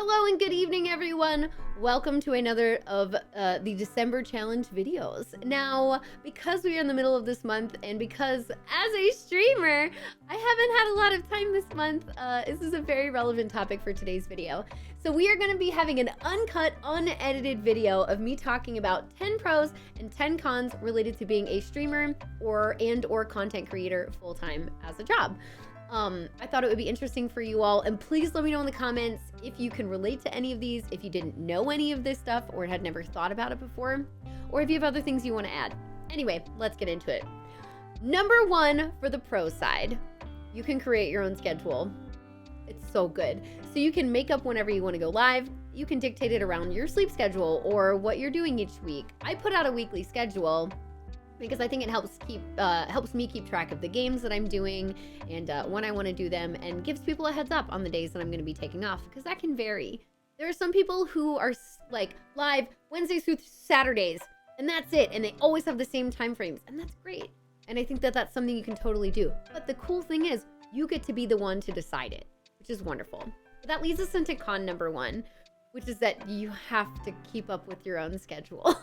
Hello and good evening, everyone. Welcome to another of the December challenge videos. Now, because we are in the middle of this month and because as a streamer, I haven't had a lot of time this month, this is a very relevant topic for today's video. So we are going to be having an uncut, unedited video of me talking about 10 pros and 10 cons related to being a streamer or content creator full-time as a job. I thought it would be interesting for you all, and please let me know in the comments if you can relate to any of these, if you didn't know any of this stuff or had never thought about it before, or if you have other things you want to add. Anyway, let's get into it. Number one, for the pro side, you can create your own schedule. It's so good. So you can make up whenever you want to go live. You can dictate it around your sleep schedule or what you're doing each week. I put out a weekly schedule because I think it helps me keep track of the games that I'm doing and when I want to do them, and gives people a heads up on the days that I'm going to be taking off, because that can vary. There are some people who are like live Wednesdays through Saturdays, and that's it, and they always have the same time frames, and that's great. And I think that that's something you can totally do. But the cool thing is you get to be the one to decide it, which is wonderful. But that leads us into con number one, which is that you have to keep up with your own schedule.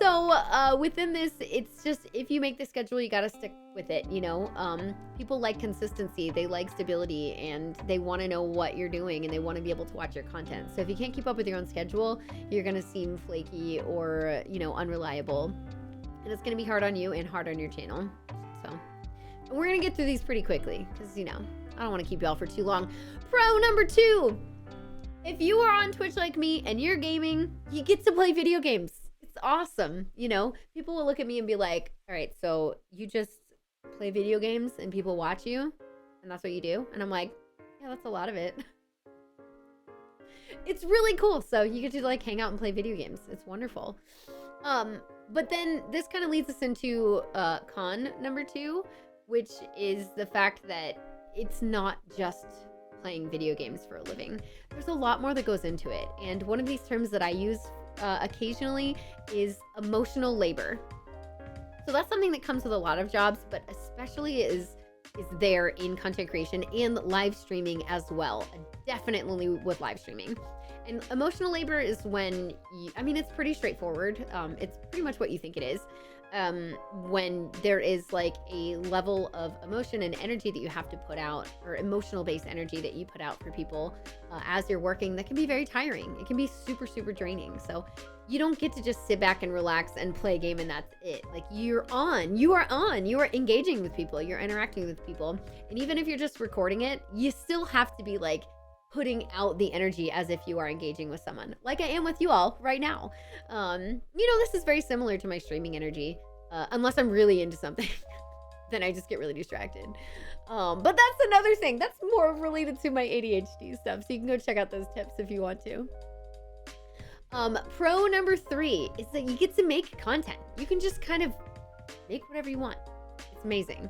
So within this, it's just, if you make the schedule, you got to stick with it, you know. People like consistency, they like stability, and they want to know what you're doing, and they want to be able to watch your content. So if you can't keep up with your own schedule, you're going to seem flaky or, you know, unreliable. And it's going to be hard on you and hard on your channel. So, and we're going to get through these pretty quickly because, you know, I don't want to keep y'all for too long. Pro number two, if you are on Twitch like me and you're gaming, you get to play video games. It's awesome. You know, people will look at me and be like, all right, so you just play video games and people watch you and that's what you do? And I'm like, yeah, that's a lot of it. It's really cool. So you get to like hang out and play video games. It's wonderful. But then this kind of leads us into con number two, which is the fact that it's not just playing video games for a living. There's a lot more that goes into it. And one of these terms that I use occasionally is emotional labor. So that's something that comes with a lot of jobs, but especially is there in content creation and live streaming as well. Definitely with live streaming. And emotional labor is when it's pretty straightforward. It's pretty much what you think it is. When there is like a level of emotion and energy that you have to put out, or emotional based energy that you put out for people as you're working, that can be very tiring. It can be super, super draining. So you don't get to just sit back and relax and play a game and that's it. Like you are engaging with people, you're interacting with people. And even if you're just recording it, you still have to be like putting out the energy as if you are engaging with someone, like I am with you all right now. You know, this is very similar to my streaming energy, unless I'm really into something. Then I just get really distracted. But that's another thing. That's more related to my ADHD stuff. So you can go check out those tips if you want to. Pro number three is that you get to make content. You can just kind of make whatever you want. It's amazing.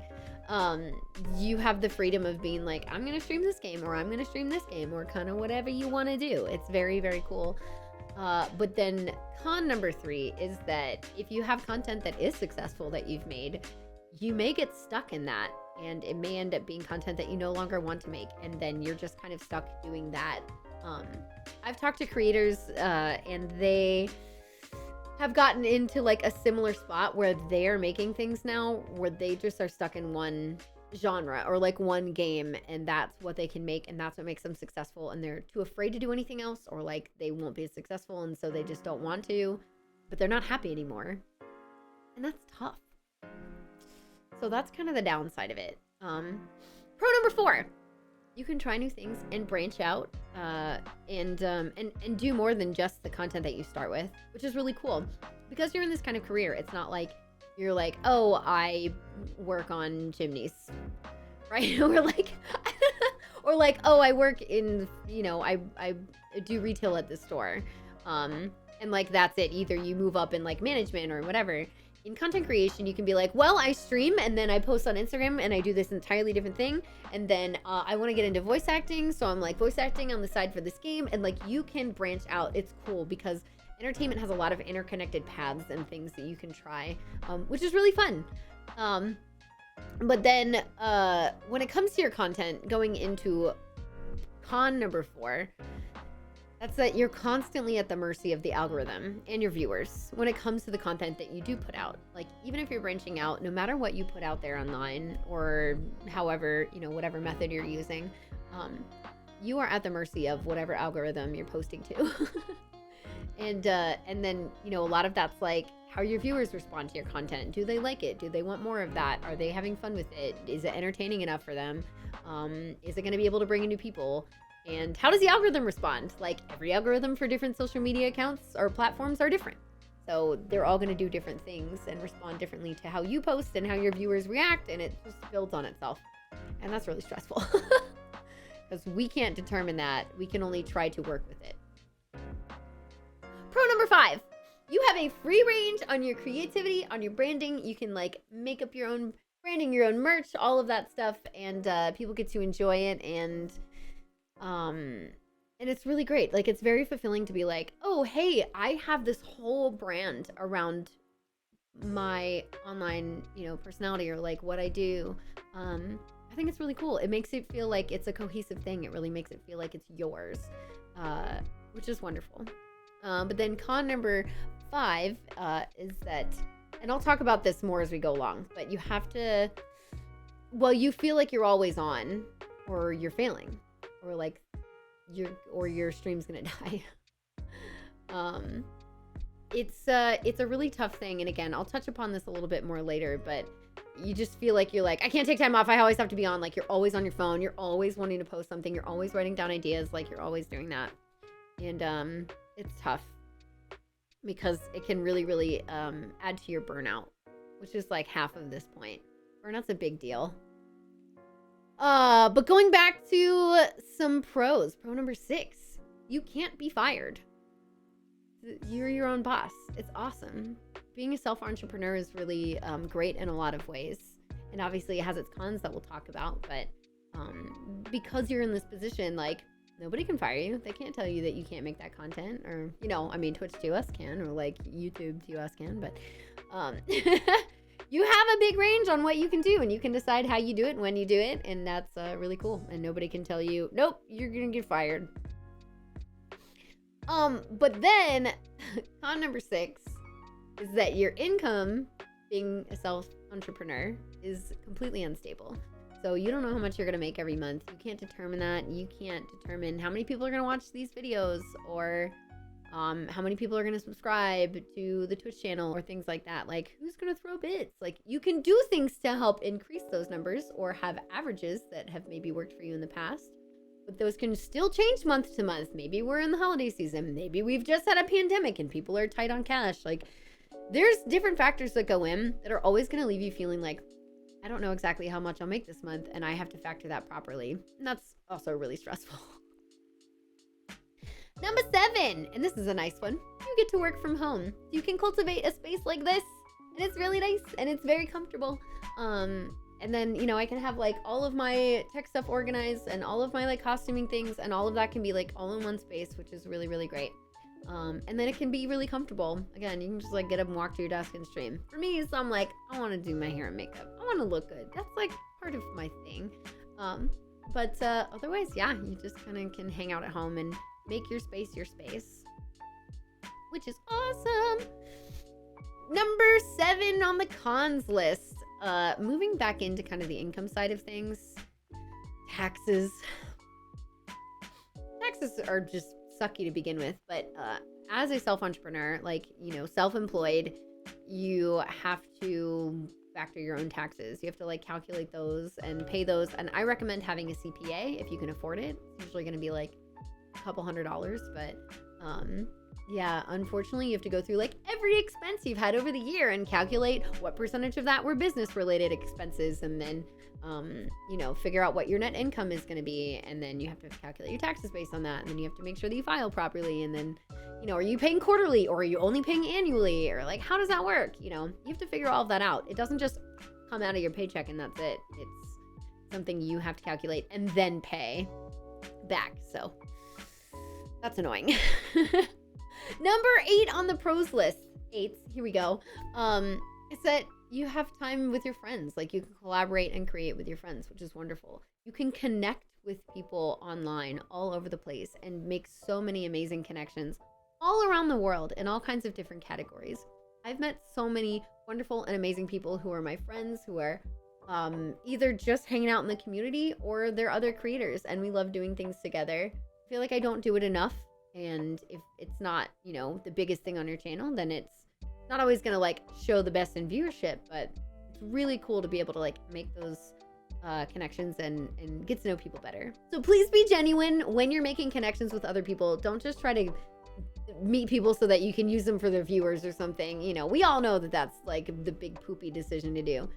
You have the freedom of being like, I'm going to stream this game, or I'm going to stream this game, or kind of whatever you want to do. It's very, very cool. But then con number three is that if you have content that is successful that you've made, you may get stuck in that, and it may end up being content that you no longer want to make, and then you're just kind of stuck doing that. I've talked to creators and they have gotten into like a similar spot where they're making things now where they just are stuck in one genre or like one game, and that's what they can make, and that's what makes them successful, and they're too afraid to do anything else, or like they won't be as successful, and so they just don't want to, but they're not happy anymore, and that's tough. So that's kind of the downside of it. Pro number four, you can try new things and branch out and do more than just the content that you start with, which is really cool. Because you're in this kind of career, it's not like you're like, oh, I work on chimneys, right? Or like, oh, I work in, you know, I do retail at the store. And like, that's it. Either you move up in like management or whatever. In content creation, you can be like, well, I stream and then I post on Instagram and I do this entirely different thing. And then I want to get into voice acting. So I'm like voice acting on the side for this game. And like, you can branch out. It's cool because entertainment has a lot of interconnected paths and things that you can try, which is really fun. But then when it comes to your content, going into Con number 4, that's that you're constantly at the mercy of the algorithm and your viewers when it comes to the content that you do put out. Like, even if you're branching out, no matter what you put out there online or however, whatever method you're using, you are at the mercy of whatever algorithm you're posting to. And then, a lot of that's like how your viewers respond to your content. Do they like it? Do they want more of that? Are they having fun with it? Is it entertaining enough for them? Is it going to be able to bring in new people? And how does the algorithm respond? Like, every algorithm for different social media accounts or platforms are different. So they're all going to do different things and respond differently to how you post and how your viewers react. And it just builds on itself. And that's really stressful because we can't determine that. We can only try to work with it. Pro number 5, you have a free range on your creativity, on your branding. You can like make up your own branding, your own merch, all of that stuff. And people get to enjoy it. And it's really great. Like, it's very fulfilling to be like, oh, hey, I have this whole brand around my online, personality or like what I do. I think it's really cool. It makes it feel like it's a cohesive thing. It really makes it feel like it's yours, which is wonderful. But then con number 5 is that, and I'll talk about this more as we go along, but you have to, you feel like you're always on or you're failing or like your stream's gonna die. It's a really tough thing. And again, I'll touch upon this a little bit more later, but you just feel like you're like, I can't take time off. I always have to be on. Like, you're always on your phone. You're always wanting to post something. You're always writing down ideas. Like, you're always doing that. And it's tough because it can really, really add to your burnout, which is like half of this point. Burnout's a big deal. But going back to some pros, pro number 6, you can't be fired. You're your own boss. It's awesome. Being a self-entrepreneur is really great in a lot of ways. And obviously it has its cons that we'll talk about, but because you're in this position, like, nobody can fire you. They can't tell you that you can't make that content, or, Twitch to us can, or like YouTube to us can, but you have a big range on what you can do, and you can decide how you do it and when you do it, and that's really cool. And nobody can tell you, nope, you're gonna get fired. But then con number 6 is that your income, being a self-entrepreneur, is completely unstable. So you don't know how much you're going to make every month. You can't determine that. You can't determine how many people are going to watch these videos, or how many people are going to subscribe to the Twitch channel, or things like that. Like, who's going to throw bits? Like, you can do things to help increase those numbers or have averages that have maybe worked for you in the past. But those can still change month to month. Maybe we're in the holiday season. Maybe we've just had a pandemic and people are tight on cash. Like, there's different factors that go in that are always going to leave you feeling like, I don't know exactly how much I'll make this month, and I have to factor that properly. And that's also really stressful. Number 7, and this is a nice one. You get to work from home. You can cultivate a space like this, and it's really nice, and it's very comfortable. And then, I can have like all of my tech stuff organized and all of my like costuming things, and all of that can be like all in one space, which is really, really great. And then it can be really comfortable. Again, you can just like get up and walk to your desk and stream. For me, so I'm like, I want to do my hair and makeup. I want to look good. That's like part of my thing. But otherwise, yeah, you just kind of can hang out at home and make your space, which is awesome. Number 7 on the cons list. Moving back into kind of the income side of things. Taxes. Taxes are just sucky to begin with, but as a self-entrepreneur, like, self-employed, you have to factor your own taxes. You have to like calculate those and pay those, and I recommend having a CPA if you can afford it. It's usually going to be like a couple $100s, but yeah, unfortunately you have to go through like every expense you've had over the year and calculate what percentage of that were business related expenses, and then figure out what your net income is going to be, and then you have to calculate your taxes based on that, and then you have to make sure that you file properly, and then are you paying quarterly, or are you only paying annually, or like how does that work? You have to figure all of that out. It doesn't just come out of your paycheck and that's it. It's something you have to calculate and then pay back, so that's annoying. Number 8 on the pros list. 8, here we go. Is that you have time with your friends. Like, you can collaborate and create with your friends, which is wonderful. You can connect with people online all over the place and make so many amazing connections all around the world in all kinds of different categories. I've met so many wonderful and amazing people who are my friends, who are either just hanging out in the community or they're other creators, and we love doing things together. I feel like I don't do it enough, and if it's not, the biggest thing on your channel, then it's not always gonna like show the best in viewership, but it's really cool to be able to like make those connections and get to know people better. So please be genuine when you're making connections with other people. Don't just try to meet people so that you can use them for their viewers or something. We all know that that's like the big poopy decision to do.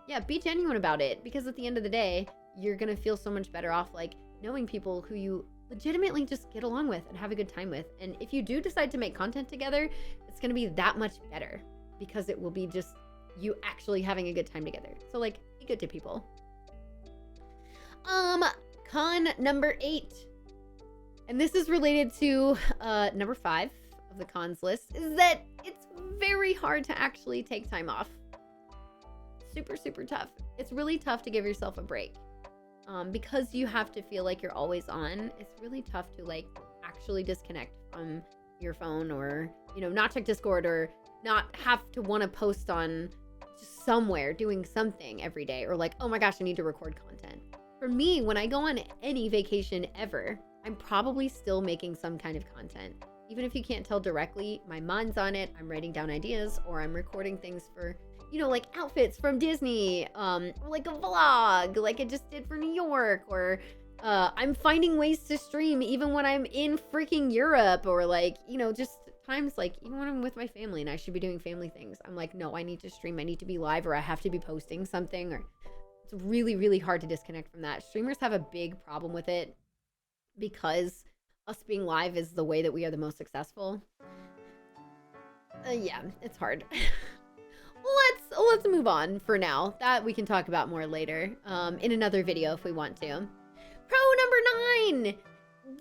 Yeah, be genuine about it, because at the end of the day, you're gonna feel so much better off like knowing people who you legitimately just get along with and have a good time with. And if you do decide to make content together, it's gonna be that much better because it will be just you actually having a good time together. So like, be good to people. Con number 8, and this is related to number 5 of the cons list, is that it's very hard to actually take time off. Super, super tough. It's really tough to give yourself a break. Because you have to feel like you're always on, it's really tough to like actually disconnect from your phone, or, not check Discord, or not have to want to post on just somewhere doing something every day, or like, oh my gosh, I need to record content. For me, when I go on any vacation ever, I'm probably still making some kind of content. Even if you can't tell directly, my mind's on it. I'm writing down ideas, or I'm recording things for, like outfits from Disney, or like a vlog, like I just did for New York, or I'm finding ways to stream even when I'm in freaking Europe, or like, just times like even when I'm with my family and I should be doing family things, I'm like, no, I need to stream, I need to be live, or I have to be posting something, or it's really, really hard to disconnect from that. Streamers have a big problem with it because us being live is the way that we are the most successful. Yeah, it's hard. Let's move on for now. That we can talk about more later in another video if we want to. Pro number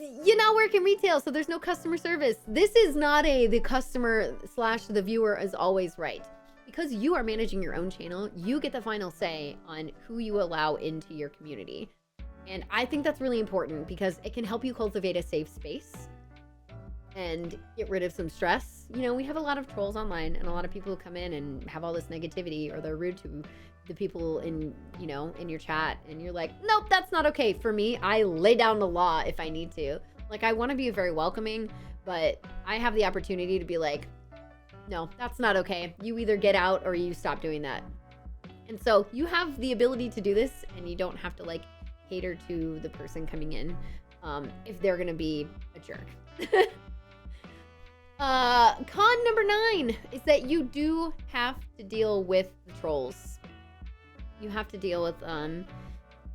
9. You now work in retail, so there's no customer service. This is not the customer / the viewer is always right. Because you are managing your own channel, you get the final say on who you allow into your community. And I think that's really important because it can help you cultivate a safe space and get rid of some stress. We have a lot of trolls online, and a lot of people who come in and have all this negativity, or they're rude to the people in your chat, and you're like, nope, that's not okay. For me, I lay down the law if I need to. Like, I want to be very welcoming, but I have the opportunity to be like, no, that's not okay. You either get out or you stop doing that. And so you have the ability to do this, and you don't have to like cater to the person coming in if they're gonna be a jerk. Con number 9 is that you do have to deal with the trolls. You have to deal with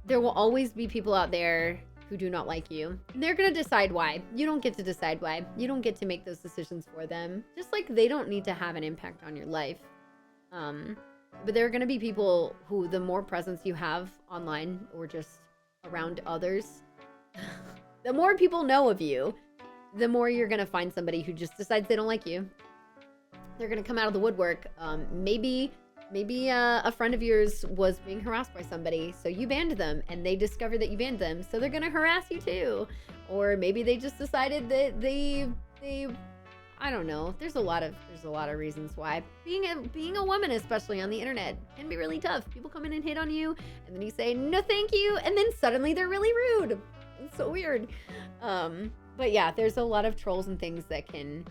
there will always be people out there who do not like you. They're gonna decide why. You don't get to decide why. You don't get to make those decisions for them. Just like they don't need to have an impact on your life. But there are gonna be people who, the more presence you have online or just around others, the more people know of you, the more you're gonna find somebody who just decides they don't like you. They're gonna come out of the woodwork. Maybe a friend of yours was being harassed by somebody, so you banned them, and they discovered that you banned them, so they're gonna harass you too. Or maybe they just decided that they I don't know. There's a lot of reasons why being a woman, especially on the internet, can be really tough. People come in and hit on you, and then you say no thank you, and then suddenly they're really rude. It's so weird. But yeah, there's a lot of trolls and things that can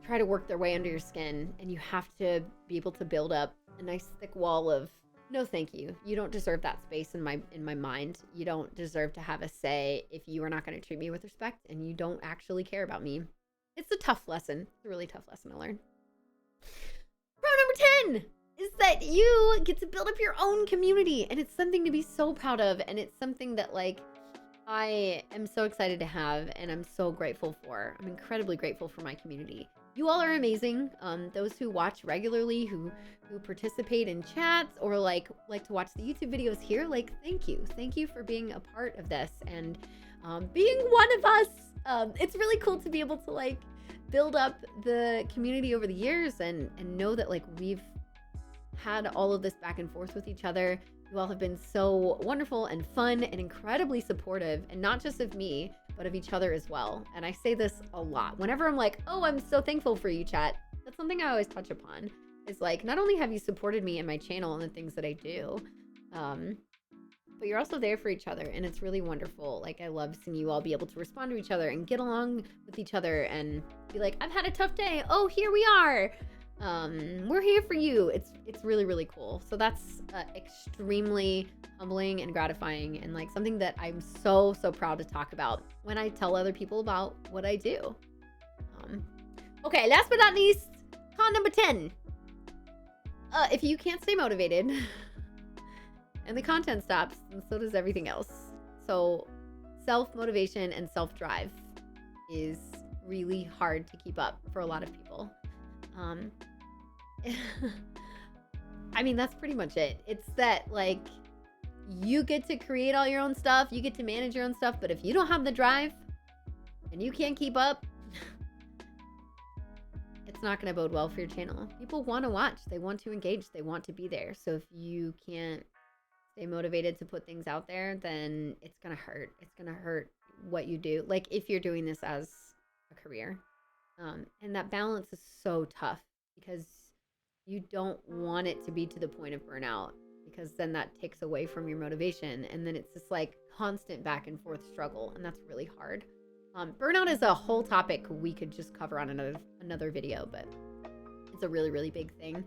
try to work their way under your skin, and you have to be able to build up a nice thick wall of no thank you. You don't deserve that space in my mind. You don't deserve to have a say if you are not going to treat me with respect, and you don't actually care about me. It's a tough lesson. It's a really tough lesson to learn. Pro number 10 is that you get to build up your own community, and it's something to be so proud of, and it's something that like I am so excited to have, and I'm so grateful for. I'm incredibly grateful for my community. You all are amazing. Those who watch regularly, who participate in chats, or like to watch the YouTube videos here, like thank you. Thank you for being a part of this and being one of us. It's really cool to be able to like build up the community over the years and know that like we've had all of this back and forth with each other. You all have been so wonderful and fun and incredibly supportive, and not just of me, but of each other as well. And I say this a lot. Whenever I'm like, oh, I'm so thankful for you, chat, that's something I always touch upon. Is like, not only have you supported me and my channel and the things that I do, but you're also there for each other, and it's really wonderful. Like, I love seeing you all be able to respond to each other and get along with each other and be like, I've had a tough day. Oh, here we are. We're here for you. It's really, really cool. So that's extremely humbling and gratifying, and like something that I'm so proud to talk about when I tell other people about what I do. Okay, last but not least, con number 10. If you can't stay motivated and the content stops, and so does everything else. So self-motivation and self-drive is really hard to keep up for a lot of people. I mean, that's pretty much it. It's that, like, you get to create all your own stuff, you get to manage your own stuff, but if you don't have the drive and you can't keep up, it's not going to bode well for your channel. People want to watch, they want to engage, they want to be there. So if you can't stay motivated to put things out there, then it's going to hurt. It's going to hurt what you do. Like, if you're doing this as a career. And that balance is so tough, because you don't want it to be to the point of burnout, because then that takes away from your motivation, and then it's just like constant back and forth struggle, and that's really hard. Burnout is a whole topic we could just cover on another video, but it's a really big thing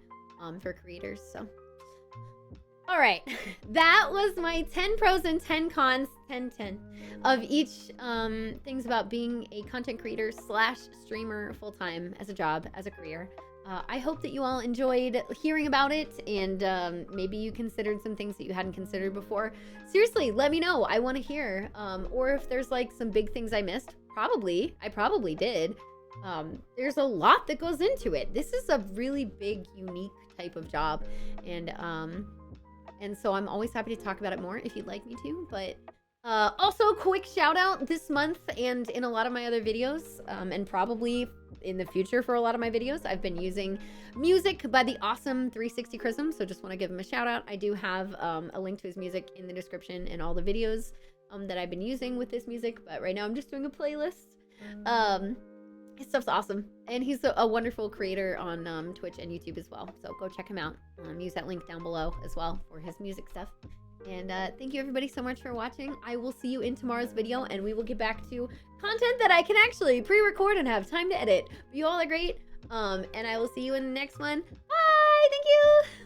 for creators. So all right, that was my 10 pros and 10 cons, 10 of each things about being a content creator / streamer full-time, as a job, as a career. I hope that you all enjoyed hearing about it, and maybe you considered some things that you hadn't considered before. Seriously, let me know. I want to hear. Or if there's like some big things I missed. I probably did. There's a lot that goes into it. This is a really big, unique type of job, and so I'm always happy to talk about it more if you'd like me to. But also, quick shout out this month, and in a lot of my other videos, and probably in the future for a lot of my videos, I've been using music by the awesome 360 Chrism. So just want to give him a shout out. I do have a link to his music in the description and all the videos that I've been using with this music. But right now I'm just doing a playlist. His stuff's awesome, and he's a wonderful creator on Twitch and YouTube as well. So go check him out. Use that link down below as well for his music stuff. And thank you everybody so much for watching. I will see you in tomorrow's video, and we will get back to content that I can actually pre-record and have time to edit. But you all are great, and I will see you in the next one. Bye! Thank you!